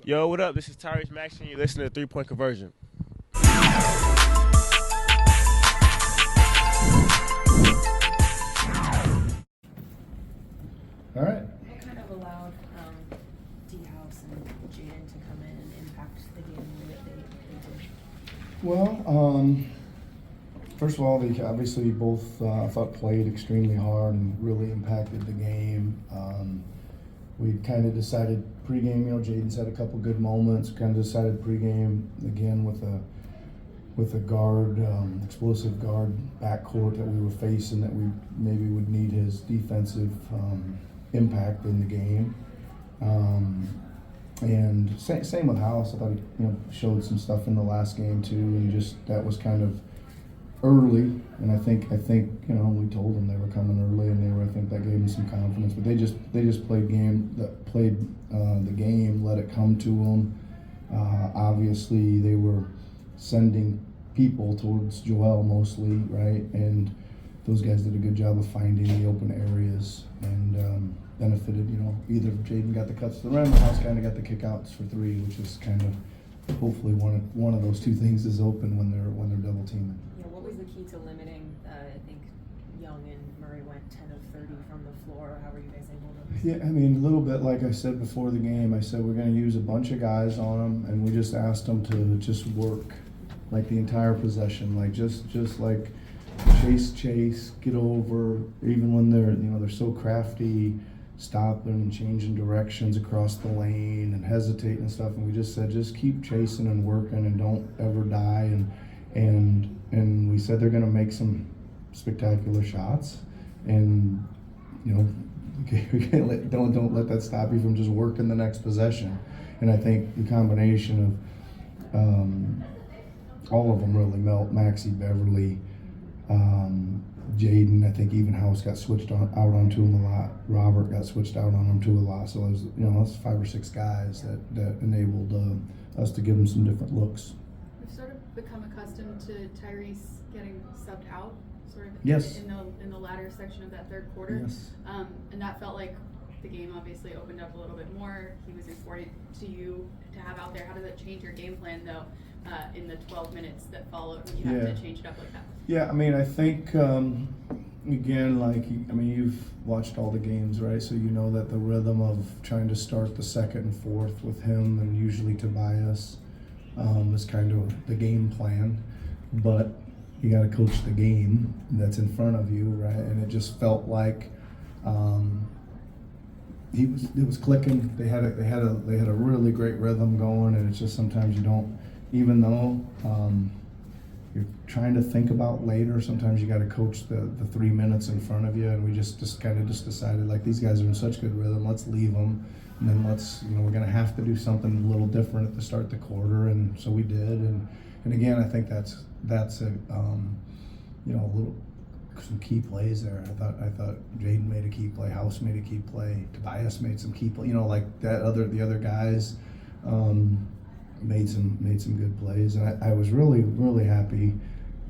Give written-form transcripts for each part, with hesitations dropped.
Yo, what up? This is Tyrese Maxson. You're listening to 3 Point Conversion. All right. What kind of allowed D-House and Jaden to come in and impact the game the way that they did? Well, first of all, they obviously both I thought played extremely hard and really impacted the game. We kind of decided pregame. Jaden's had a couple good moments. Kind of decided pregame again with a guard, explosive guard backcourt that we were facing, that we maybe would need his defensive impact in the game. And same with House. I thought he showed some stuff in the last game too, and just that was kind of early. And I think we told them they were coming early, and I think that gave them some confidence. But they just played the game, let it come to them. Obviously, they were sending people towards Joel mostly, right? And those guys did a good job of finding the open areas and benefited. Either Jaden got the cuts to the rim, or House kind of got the kickouts for three, which is kind of hopefully one of those two things is open when they're double teaming. Yeah, what was the key to limiting? I think Young and Murray went 10 of 30 from the floor. How were you guys able to? Yeah, a little bit like I said before the game. I said we're going to use a bunch of guys on them, and we just asked them to just work like the entire possession, like just like chase, get over. Even when they're so crafty, stopping and changing directions across the lane and hesitating and stuff. And we just said, just keep chasing and working and don't ever die. And we said they're going to make some spectacular shots, and don't let that stop you from just working the next possession. And I think the combination of all of them really melt. Maxie, Beverly, Jaden. I think even House got switched out onto him a lot. Robert got switched out on him too a lot. So it was, that's 5 or 6 guys that enabled us to give them some different looks. We've sort of become accustomed to Tyrese getting subbed out, sort of yes. in the latter section of that third quarter. Yes. And that felt like the game obviously opened up a little bit more. He was important to you to have out there. How does that change your game plan though? In the 12 minutes that followed, when you have to change it up like that? Yeah, I think again, you've watched all the games, right? So you know that the rhythm of trying to start the second and fourth with him and usually Tobias is kind of the game plan. But you got to coach the game that's in front of you, right? And it just felt like it was clicking. They had a really great rhythm going, and it's just sometimes you don't. Even though you're trying to think about later, sometimes you got to coach the 3 minutes in front of you. And we just decided, like, these guys are in such good rhythm, let's leave them. And then we're going to have to do something a little different at the start of the quarter. And so we did. And again, I think that's some key plays there. I thought Jaden made a key play, House made a key play, Tobias made some key play. Like the other guys. Made some good plays, and I was really, really happy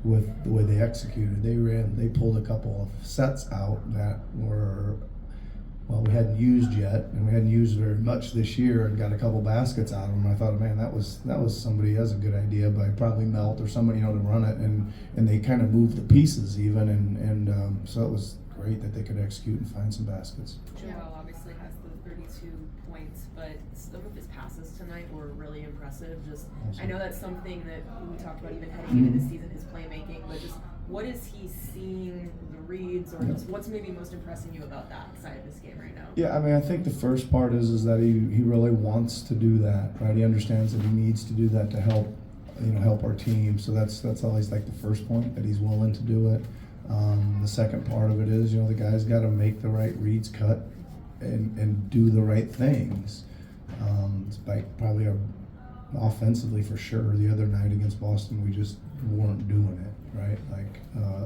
with the way they executed. They pulled a couple of sets out that were, we hadn't used yet, and we hadn't used very much this year, and got a couple baskets out of them. I thought, man, that was somebody has a good idea, but probably Melt or somebody to run it, and they kind of moved the pieces even, and so it was great that they could execute and find some baskets. Joel obviously has the 32 points, but some of his passes tonight were really impressive. I know that's something that we talked about even heading into the season, his playmaking, but just what is he seeing, the reads, or just what's maybe most impressing you about that side of this game right now? Yeah, I think the first part is that he really wants to do that, right? He understands that he needs to do that to help our team. So that's always like the first point, that he's willing to do it. The second part of it is, the guy's got to make the right reads, cut, and do the right things. It's probably offensively for sure. The other night against Boston, we just weren't doing it, right?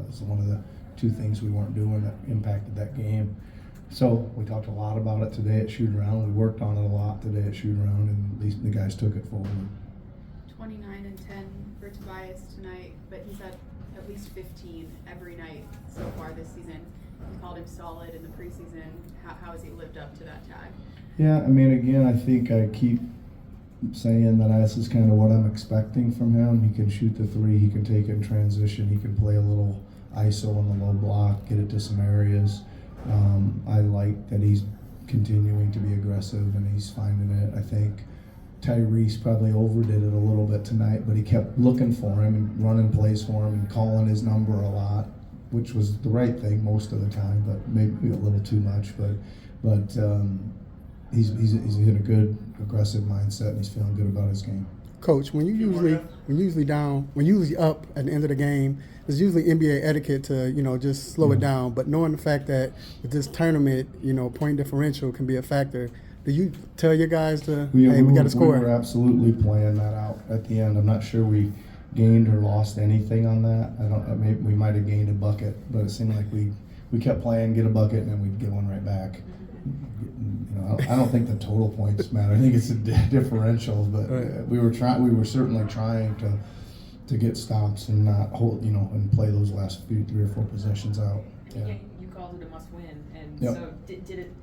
It's one of the 2 things we weren't doing that impacted that game. So we talked a lot about it today at shoot around. We worked on it a lot today at shoot around, and the guys took it forward. 29 and 10 for Tobias tonight, but he's at least 15 every night so far this season. You called him solid in the preseason. How has he lived up to that tag? Yeah, again, I think I keep saying that this is kind of what I'm expecting from him. He can shoot the three, he can take it in transition, he can play a little ISO on the low block, get it to some areas. I like that he's continuing to be aggressive and he's finding it. I think Tyrese probably overdid it a little bit tonight, but he kept looking for him and running plays for him and calling his number a lot, which was the right thing most of the time, but maybe a little too much. But he's in a good aggressive mindset and he's feeling good about his game. Coach, when you usually up at the end of the game, there's usually NBA etiquette to, just slow it down. But knowing the fact that with this tournament, point differential can be a factor, do you tell your guys to, we got to score? We were absolutely playing that out at the end. I'm not sure we gained or lost anything on that. Maybe we might have gained a bucket, but it seemed like we kept playing, get a bucket, and then we'd get one right back. I don't think the total points matter. I think it's the differentials, but right. we were certainly trying to get stops and not hold, and play those last 3 or 4 possessions out. Yeah, you called it a must win, and yep. So did it,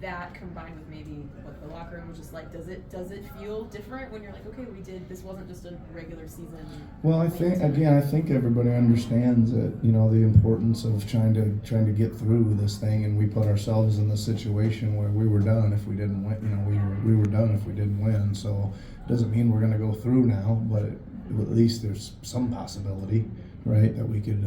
that combined with maybe what the locker room was just like, does it feel different when you're like, okay, this wasn't just a regular season? Well, I think everybody understands that, the importance of trying to get through this thing, and we put ourselves in the situation where we were done if we didn't win. We were done if we didn't win. So it doesn't mean we're going to go through now, but at least there's some possibility, right, that we could.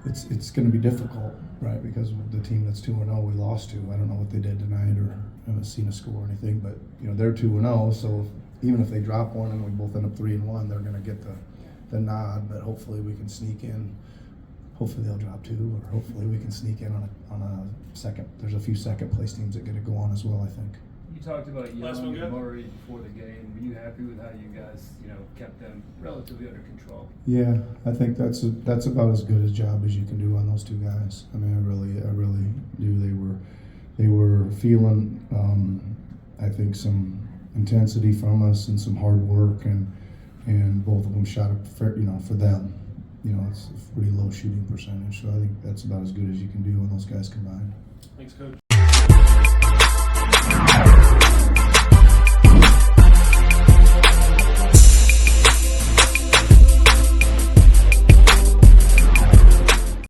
It's going to be difficult, right? Because the team that's 2-0, we lost to. I don't know what they did tonight, or haven't seen a score or anything. But they're 2-0, so even if they drop one and we both end up 3-1, they're going to get the nod. But hopefully we can sneak in. Hopefully they'll drop 2, or hopefully we can sneak in on a second. There's a few second place teams that get to go on as well, I think. You talked about Young and Murray before the game. Were you happy with how you guys, kept them relatively under control? Yeah, I think that's about as good a job as you can do on those 2 guys. I mean, I really do. They were feeling, I think, some intensity from us and some hard work, and both of them shot up for them. It's a pretty low shooting percentage, so I think that's about as good as you can do when those guys combine. Thanks, Coach.